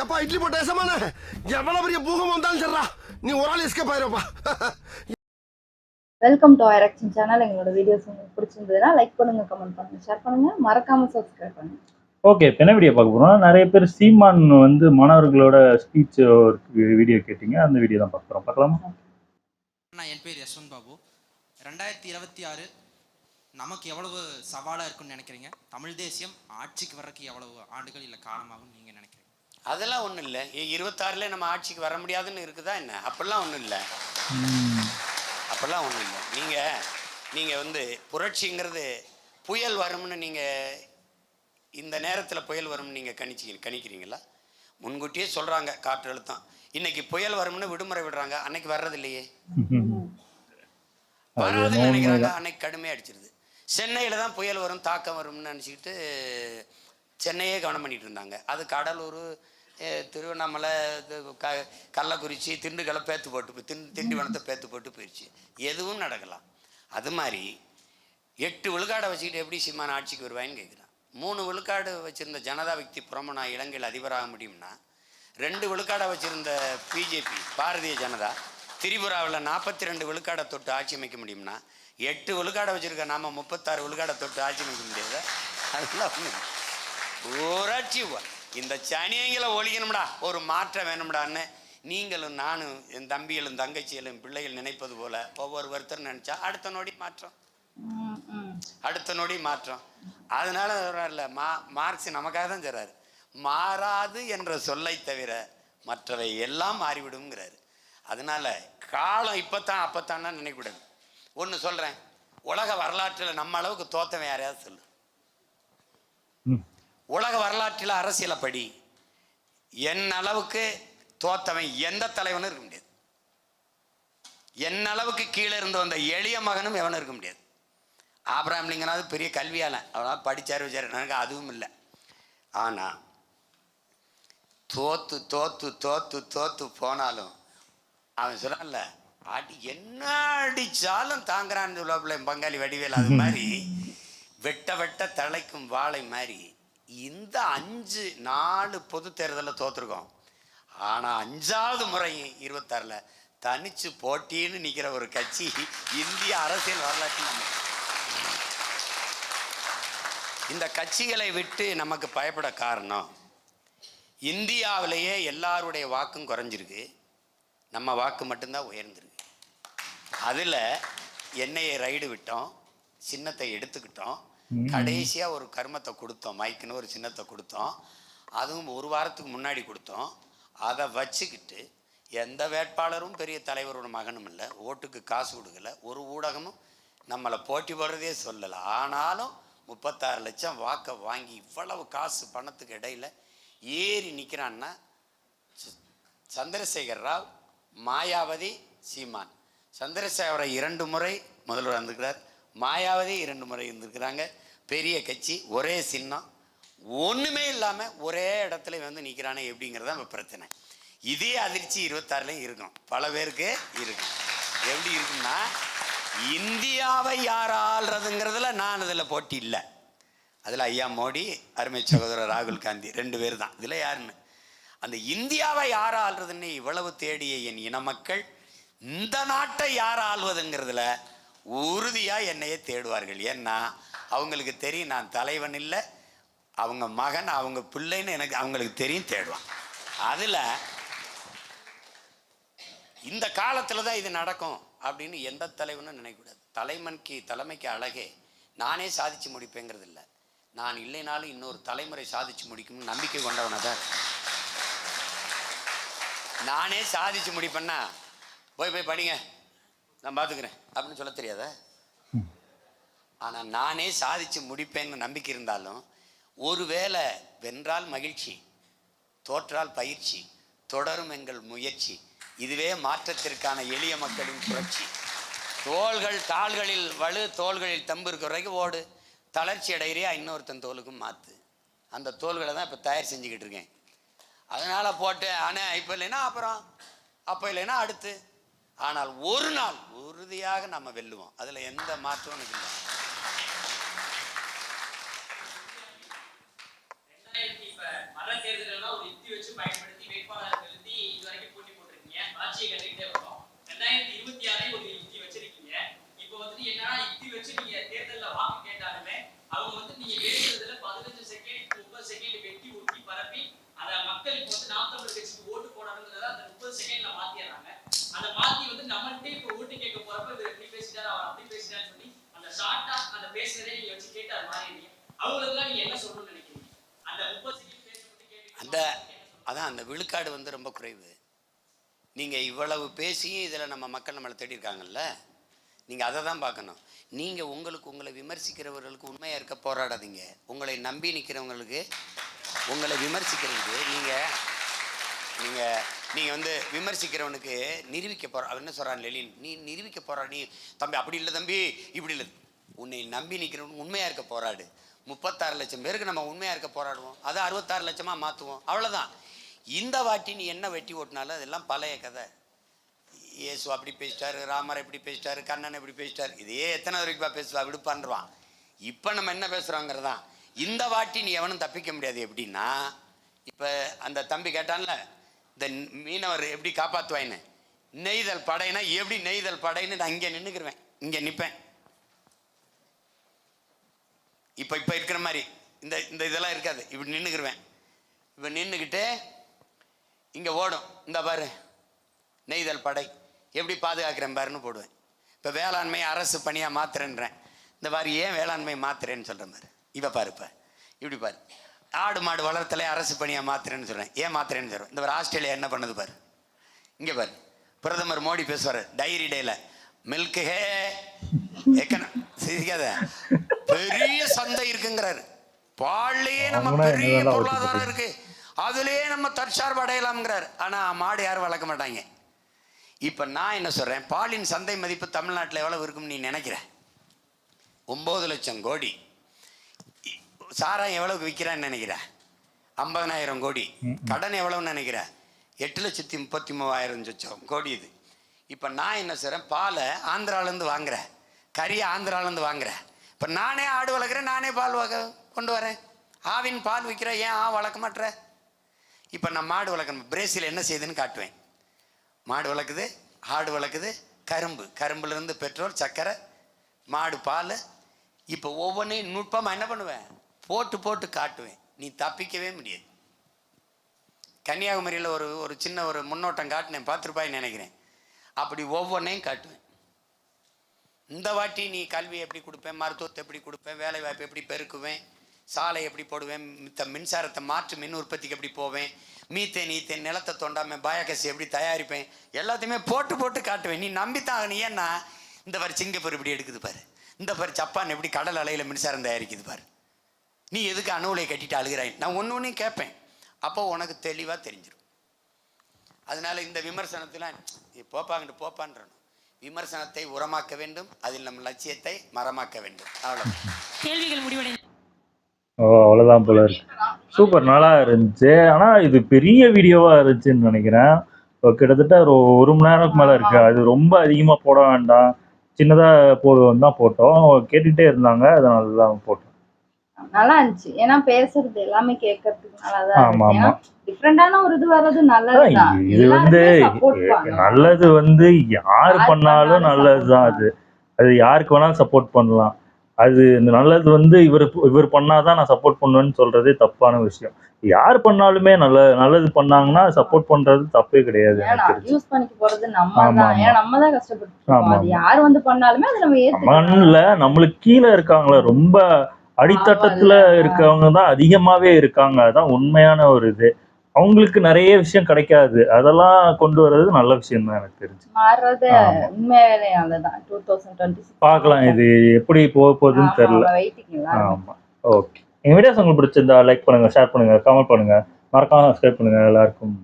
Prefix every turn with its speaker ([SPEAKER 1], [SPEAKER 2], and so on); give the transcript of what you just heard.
[SPEAKER 1] எப்பா இட்லி போட்ட ஏசமான எவ்வளவு பெரிய பூகம் வந்தாலும் சரிடா நீ ஒரு ஆள் எஸ்கேப் ஆயிருப்பா.
[SPEAKER 2] வெல்கம் டு ஐரக்ஷன் சேனல். எங்களோட வீடியோஸ் உங்களுக்கு பிடிச்சிருந்ததுன்னா லைக் பண்ணுங்க, கமெண்ட் பண்ணுங்க, ஷேர் பண்ணுங்க, மறக்காம சப்ஸ்கிரைப் பண்ணுங்க.
[SPEAKER 3] ஓகே, இப்போ என்ன வீடியோ பார்க்க போறோம்? நிறைய பேர் சீமான் மாணவர்களோட ஸ்பீச் வீடியோ கேட்டீங்க, அந்த வீடியோ தான் பார்க்க போறோம். பார்க்கலாமா?
[SPEAKER 4] என் பேர் யஷ்வந்த் பாபு. 2026 நமக்கு எவ்வளவு சவாலாக இருக்குன்னு நினைக்கிறீங்க? தமிழ் தேசியம் ஆட்சிக்கு வர்றதுக்கு எவ்வளவு ஆண்டுகள் இல்லை காலமாகும் நீங்க நினைக்கிறீங்க?
[SPEAKER 5] அதெல்லாம் ஒன்றும் இல்லை. 26ல நம்ம ஆட்சிக்கு வர முடியாதுன்னு இருக்குதா என்ன? அப்படிலாம் ஒன்றும் இல்லை, அப்படிலாம் ஒன்றும் இல்லை. நீங்கள் புரட்சிங்கிறது புயல் வரும்னு நீங்கள் இந்த நேரத்தில் புயல் வரும்னு நீங்கள் கணிக்கிறீங்களா? முன்கூட்டியே சொல்கிறாங்க காற்று அழுத்தம், இன்னைக்கு புயல் வரும்னு விடுமுறை விடுறாங்க, அன்னைக்கு வர்றது இல்லையே. வராதுன்னு நினைக்கிறாங்க, அன்னைக்கு கடுமையாக அடிச்சிருது. சென்னையில் தான் புயல் வரும் தாக்கம் வரும்னு நினச்சிக்கிட்டு சென்னையே கவனம் பண்ணிகிட்டு இருந்தாங்க. அது கடலூர், திருவண்ணாமலை, கள்ளக்குறிச்சி, திண்டுக்கலை பேத்து போட்டு திண்டிவனத்தை பேத்து போட்டு போயிடுச்சு. எதுவும் நடக்கலாம். அது மாதிரி 8 விழுக்காடை வச்சுக்கிட்டு எப்படி சீமான் ஆட்சிக்கு வருவாயின்னு கேட்குறான். 3 விழுக்காடு வச்சுருந்த ஜனதா விக்தி புறமனா இலங்கையில் அதிபராக முடியும்னா 2 விழுக்காடை வச்சுருந்த பிஜேபி பாரதிய ஜனதா திரிபுராவில் 42 விழுக்காடை தொட்டு ஆட்சி அமைக்க முடியும்னா 8 விழுக்காடை வச்சுருக்க நாம் 36 விழுக்காடை தொட்டு ஆட்சி அமைக்க முடியாது. அதெல்லாம் புரட்சி இந்த சனியங்களை ஒழிக்கணும்டா, ஒரு மாற்றம் வேணும்டான்னு நீங்களும் நானும் என் தம்பிகளும் தங்கச்சிகளும் பிள்ளைகள் நினைப்பது போல ஒவ்வொருத்தரும் நினைச்சா அடுத்த நொடி மாற்றம், அடுத்த நொடி மாற்றம். அதனால இல்லை, மார்க்ஸ் நமக்காக தான் சொல்றாரு, மாறாது என்ற சொல்லை தவிர மற்றவை எல்லாம் மாறிவிடுங்கிறாரு. அதனால காலம் இப்பத்தான் அப்பத்தான்னா நினைக்கூடாது. ஒன்று சொல்றேன், உலக வரலாற்றில் நம்ம அளவுக்கு தோத்தவன் யாரையாவது சொல்லு. உலக வரலாற்றில் அரசியலை படி என் அளவுக்கு தோத்தவன் எந்த தலைவனும் இருக்க முடியாது. என் அளவுக்கு கீழே இருந்து வந்த எளிய மகனும் எவனும் இருக்க முடியாது. ஆபிரகாம் லிங்கனாவது பெரிய கல்வியாளன், அவனால் படித்தார் வச்சார், எனக்கு அதுவும் இல்லை. ஆனால் தோத்து தோத்து தோத்து தோத்து போனாலும் அவன் சொன்னான்ல, அடி என்ன அடித்தாலும் தாங்குறான்னு சொல்லுவாப்புல பங்காளி வடிவேல். அது மாதிரி வெட்ட வெட்ட தலைக்கும் வாழை மாதிரி இந்த 4 பொது தேர்தலில் தோற்றுருக்கோம். ஆனால் 5வது முறை 26ல் தனிச்சு போட்டின்னு நிற்கிற ஒரு கட்சி இந்திய அரசியல் வரலாற்றில். இந்த கட்சிகளை விட்டு நமக்கு பயப்பட காரணம், இந்தியாவிலேயே எல்லாருடைய வாக்கும் குறைஞ்சிருக்கு, நம்ம வாக்கு மட்டும்தான் உயர்ந்திருக்கு. அதில் எண்ணெயை ரைடு விட்டோம், சின்னத்தை எடுத்துக்கிட்டோம், கடைசியாக ஒரு கர்மத்தை கொடுத்தோம், மைக்குன்னு ஒரு சின்னத்தை கொடுத்தோம். அதுவும் 1 வாரத்துக்கு முன்னாடி கொடுத்தோம். அதை வச்சுக்கிட்டு எந்த வேட்பாளரும் பெரிய தலைவரோட மகனும் இல்லை, ஓட்டுக்கு காசு கொடுக்கல, ஒரு ஊடகமும் நம்மளை போட்டி போடுறதே சொல்லலை. ஆனாலும் 36 லட்சம் வாக்கை வாங்கி இவ்வளவு காசு பணத்துக்கு இடையில் ஏறி நிற்கிறான்னா சந்திரசேகர் ராவ், மாயாவதி, சீமான். சந்திரசேகரை 2 முறை முதல்வர் வந்திருக்கிறார், மாயாவதி 2 முறை இருந்திருக்கிறாங்க. பெரிய கட்சி, ஒரே சின்னம், ஒன்றுமே இல்லாமல் ஒரே இடத்துல நிற்கிறானே எப்படிங்கிறத நம்ம பிரச்சனை. இதே அதிர்ச்சி 26லையும் இருக்கும், பல பேருக்கு இருக்கும். எப்படி இருக்குன்னா, இந்தியாவை யார் ஆள்றதுங்கிறதுல நான் அதில் போட்டி இல்லை. அதில் ஐயா மோடி, அருமை சகோதரர் ராகுல் காந்தி 2 பேர் தான். இதில் யாருன்னு அந்த இந்தியாவை யார் ஆள்றதுன்னு இவ்வளவு தேடிய என் இன மக்கள் இந்த நாட்டை யார் ஆள்வதுங்கிறதுல உறுதியாக என்னையே தேடுவார்கள். ஏன்னா அவங்களுக்கு தெரியும் நான் தலைவன் இல்லை, அவங்க மகன், அவங்க பிள்ளைன்னு எனக்கு அவங்களுக்கு தெரியும், தேடுவான். அதில் இந்த காலத்தில் தான் இது நடக்கும் அப்படின்னு எந்த தலைவனும் நினைக்கக்கூடாது. தலைமைக்கு அழகே நானே சாதிச்சு முடிப்பேங்கிறது இல்லை, நான் இல்லைனாலும் இன்னொரு தலைமுறை சாதிச்சு முடிக்கணும்னு நம்பிக்கை கொண்டவனை தான். நானே சாதிச்சு முடிப்பேன்னா போய் படிங்க நான் பார்த்துக்கிறேன் அப்படின்னு சொல்ல தெரியாத. ஆனால் நானே சாதிச்சு முடிப்பேன்னு நம்பிக்கை இருந்தாலும் ஒருவேளை வென்றால் மகிழ்ச்சி, தோற்றால் பயிற்சி, தொடரும் எங்கள் முயற்சி, இதுவே மாற்றத்திற்கான எளிய மக்களின் புரட்சி. கால்களில் வலு, தோள்களில் தம்பு இருக்கிற வரைக்கும் ஓடு, தளர்ச்சி அடையிறியா இன்னொருத்தன் தோலுக்கும் மாற்று. அந்த தோள்களை தான் இப்போ தயார் செஞ்சுக்கிட்டு இருக்கேன். அதனால் போட்டு ஆனால் இப்போ இல்லைன்னா அப்புறம், அப்போ இல்லைன்னா அடுத்து. ஆனால் ஒரு நாள் உறுதியாக நம்ம வெல்லுவோம், அதில் எந்த மாற்றமும் இல்லை.
[SPEAKER 6] மர தேர்தல் ஒரு பயன்படுத்தி வேட்பாளர் நிறுத்தி இதுவரைக்கும் போட்டி போட்டிருக்கீங்க, ஆட்சியை கட்டிக்கிட்டே வரோம். 2026 ஒரு யுக்தி வச்சிருக்கீங்க. இப்போ வந்து என்னன்னா யுக்தி வச்சு நீங்க தேர்தலில் வாக்கு கேட்டாலுமே அவங்க வந்து நீங்க பேசுறதுல 15 செகண்ட் 30 செகண்ட் வெட்டி ஊட்டி பரப்பி அதை மக்கள் இப்போ வந்து நாம் தமிழர் கட்சிக்கு ஓட்டு போடணுங்கிறத அந்த 30 செகண்ட்ல மாத்திடுறாங்க. அதை மாத்தி வந்து நம்மள்கிட்ட இப்போ ஓட்டு கேட்க போறப்ப இவர் எப்படி பேசிட்டாரு அவர் அப்படி பேசிட்டாருன்னு சொல்லி அந்த ஷார்ட்டா அந்த பேசுறதே நீங்க வச்சு கேட்டு அது மாறிடுறீங்க. அவங்களுக்குலாம் நீங்க என்ன சொல்லணும்னு நினைக்கிறீங்க? அந்த 30 செகண்ட் பேசப்பட்டு கேட்டு
[SPEAKER 5] அதான் அந்த விழுக்காடு வந்து ரொம்ப குறைவு. நீங்கள் இவ்வளவு பேசியும் இதில் நம்ம மக்கள் நம்மளை தேடி இருக்காங்கல்ல, நீங்கள் அதை தான் பார்க்கணும். நீங்கள் உங்களை விமர்சிக்கிறவர்களுக்கு உண்மையாக இருக்க போராடாதீங்க. உங்களை நம்பி நிற்கிறவங்களுக்கு உங்களை விமர்சிக்கிறதுக்கு நீங்கள் வந்து விமர்சிக்கிறவனுக்கு நிரூபிக்க போகிற அவன் என்ன சொல்கிறான் லெலின், நீ நிரூபிக்க போகிறா, நீ தம்பி அப்படி இல்லை தம்பி இப்படி இல்லை. உன்னை நம்பி நிற்கிறவனுக்கு உண்மையாக இருக்க போராடு. 36 லட்சம் பேருக்கு நம்ம உண்மையாக இருக்க போராடுவோம், அதை 66 லட்சமாக மாற்றுவோம், அவ்வளோதான். இந்த வாட்டி நீ என்ன வெட்டி ஓட்டினாலும் அதெல்லாம் பழைய கதை. இயேசு அப்படி பேசிட்டாரு, ராமர் எப்படி பேசிட்டாரு, கண்ணன் எப்படி பேசிட்டாரு, இதே எத்தனை வரைக்கும் பேசுவா விடுப்பான்றான். இப்போ நம்ம என்ன பேசுகிறோங்கிறதான். இந்த வாட்டி நீ எவனும் தப்பிக்க முடியாது. எப்படின்னா இப்போ அந்த தம்பி கேட்டான்ல, இந்த மீனவர் எப்படி காப்பாற்றுவாயின்னு, நெய்தல் படைனா எப்படி நெய்தல் படைன்னு நான் இங்கே நின்றுக்குருவேன், இங்கே நிற்பேன். இப்போ இருக்கிற மாதிரி இந்த இதெல்லாம் இருக்காது, இப்படி நின்றுக்குருவேன். இப்போ நின்றுக்கிட்டு இங்கே ஓடும், இந்த பாரு நெய்தல் படை எப்படி பாதுகாக்கிறேன் பாருன்னு போடுவேன். இப்போ வேளாண்மை அரசு பணியாக மாத்துறேன்றேன், இந்த மாதிரி ஏன் வேளாண்மை மாத்துறேன்னு சொல்கிற மாதிரி. இப்போ பாரு, இப்போ இப்படி பாரு, ஆடு மாடு வளர்த்தலே அரசு பணியாக மாத்துறேன்னு சொல்கிறேன், ஏன் மாத்துறேன்னு சொல்கிறேன். இந்த மாதிரி ஆஸ்திரேலியா என்ன பண்ணுது பாரு, இங்கே பாரு, பிரதமர் மோடி பேசுவார் டைரி டேல, மில்க் ஹே சிரிக்காத, பெரிய சந்தை இருக்குங்கிறாரு, பால்லையே நம்ம பெரிய பொருளாதாரம் இருக்கு, அதுலேயே நம்ம தற்சார்பு அடையலாம்ங்கிறார். ஆனால் மாடு யாரும் வளர்க்க மாட்டாங்க. இப்போ நான் என்ன சொல்கிறேன், பாலின் சந்தை மதிப்பு தமிழ்நாட்டில் எவ்வளவு இருக்குன்னு நீ நினைக்கிற? 9 லட்சம் கோடி. சாராயம் எவ்வளவுக்கு விற்கிறான்னு நினைக்கிற? 50,000 கோடி. கடன் எவ்வளவுன்னு நினைக்கிற? 8,33,000 கோடி. இது இப்போ நான் என்ன செய்கிறேன், பாலை ஆந்திராவிலேருந்து வாங்குறேன், கறியை ஆந்திராவிலேருந்து வாங்குறேன். இப்போ நானே ஆடு வளர்க்குறேன், நானே பால் கொண்டு வரேன், ஆவின் பால் விற்கிறேன், ஏன் வளர்க்க மாட்டேற? இப்போ நான் மாடு வளர்க்கணும், பிரேசில் என்ன செய்யுதுன்னு காட்டுவேன். மாடு வளர்க்குது, ஆடு வளர்க்குது, கரும்புலேருந்து பெட்ரோல், சர்க்கரை, மாடு பால். இப்போ ஒவ்வொன்றையும் நுட்பமாக என்ன பண்ணுவேன், போட்டு காட்டுவேன். நீ தப்பிக்கவே முடியாது. கன்னியாகுமரியில் ஒரு சின்ன ஒரு முன்னோட்டம் காட்டினேன், பார்த்துருப்பாயின்னு நினைக்கிறேன். அப்படி ஒவ்வொன்றையும் காட்டுவேன். இந்த வாட்டி நீ கல்வி எப்படி கொடுப்பேன், மருத்துவத்தை எப்படி கொடுப்பேன், வேலை வாய்ப்பு எப்படி பெருக்குவேன், சாலை எப்படி போடுவேன், மின்சாரத்தை மாற்று மின் உற்பத்திக்கு எப்படி போவேன், மீத்தேன் நிலத்தை தோண்டாமல் பயோகேஸ் எப்படி தயாரிப்பேன், எல்லாத்தையுமே போட்டு காட்டுவேன். நீ நம்பித்தான். நீ ஏன்னா இந்த பாரு சிங்கப்பூர் இப்படி எடுக்குது பாரு, இந்த பாரு ஜப்பான் எப்படி கடல் அலையில் மின்சாரம் தயாரிக்குது பாரு, நீ எதுக்கு அணு உலையை கட்டிட்டு அழுகிறாய், நான் ஒன்றையும் கேட்பேன். அப்போ உனக்கு தெளிவாக தெரிஞ்சிடும். அதனால இந்த விமர்சனத்தில் போப்பான்றணும். விமர்சனத்தை உரமாக்க வேண்டும், அதில் நம் லட்சியத்தை மரமாக்க வேண்டும். அவ்வளோ
[SPEAKER 6] கேள்விகள் முடிவடை.
[SPEAKER 3] அவ்வளோதான் போல இருக்கு. சூப்பர், நல்லா இருந்துச்சு. ஆனால் இது பெரிய வீடியோவாக இருந்துச்சுன்னு நினைக்கிறேன். கிட்டத்தட்ட ஒரு மணி நேரத்துக்கு மேலே இருக்கு. அது ரொம்ப அதிகமாக போட வேண்டாம், சின்னதாக போடுவோம் தான் போட்டோம். கேட்டுகிட்டே இருந்தாங்க, அதனால தான் போட்டோம்.
[SPEAKER 2] நல்லா இருந்துச்சு. ஏன்னா பேசுறது எல்லாமே கேட்கறதுக்கு நல்லாதான் இருந்துச்சு. டிஃபரெண்டான ஒரு இது வர்றது நல்லதுதான்.
[SPEAKER 3] இது வந்து நல்லது வந்து யாரு பண்ணாலும் நல்லதுதான். அது யாருக்கு வேணாலும் சப்போர்ட் பண்ணலாம். அது இந்த நல்லது வந்து இவர் பண்ணாதான் நான் சப்போர்ட் பண்ணுவேன்னு சொல்றதே தப்பான விஷயம். யார் பண்ணாலுமே நல்லது பண்ணாங்கன்னா சப்போர்ட் பண்றது தப்பே கிடையாது.
[SPEAKER 2] யூஸ் பண்ணிக்க போறது நம்மதான். ஏன்னா நம்மதான் கஷ்டப்பட்டு யார் வந்து பண்ணாலுமே அது நம்ம ஏத்துக்கணும்.
[SPEAKER 3] நம்மளுக்கு கீழே இருக்காங்களா, ரொம்ப அடித்தட்டத்துல இருக்கவங்க தான் அதிகமாவே இருக்காங்க. அதான் உண்மையான ஒரு இது. அவங்களுக்கு நிறைய விஷயம் கிடைக்காது, அதெல்லாம் கொண்டு வர்றது நல்ல விஷயம் தான் எனக்கு தெரிஞ்சு. பார்க்கலாம் இது எப்படி போக போகுதுன்னு தெரியல. ஆமா, ஓகே. எங்க வீடியோஸ் உங்களுக்கு பிடிச்சிருந்தா லைக் பண்ணுங்க, ஷேர் பண்ணுங்க, கமெண்ட் பண்ணுங்க, மறக்காம சப்ஸ்கிரைப் பண்ணுங்க. எல்லாருக்கும்